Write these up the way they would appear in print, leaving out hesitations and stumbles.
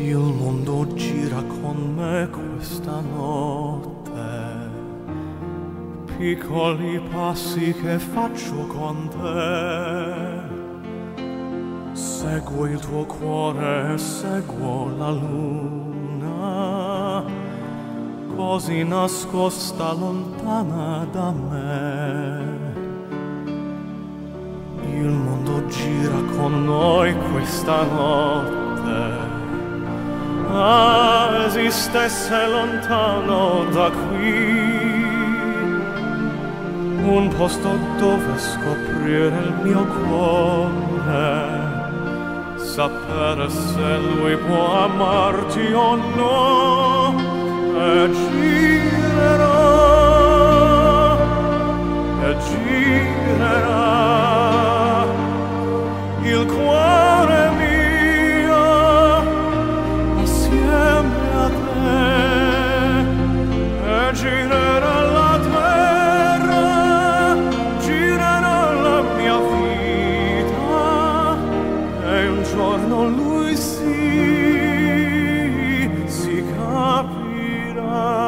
Il mondo gira con me questa notte, piccoli passi che faccio con te. Seguo il tuo cuore, seguo la luna, così nascosta lontana da me. Il mondo gira con noi questa notte. Ah, esistesse lontano da qui un posto dove scoprire il mio cuore, sapere se lui può amarti o no, e girerà il cuore mio assieme a te, e girerà la terra, girerà la mia vita, e un giorno lui si capirà.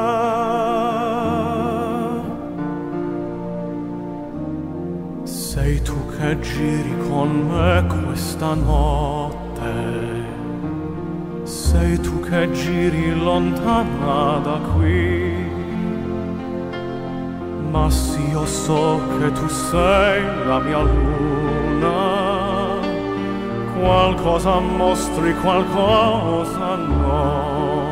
Sei tu che giri con me questa notte, sei tu che giri lontana da qui, ma sì, io so che tu sei la mia luna, qualcosa mostri, qualcosa no.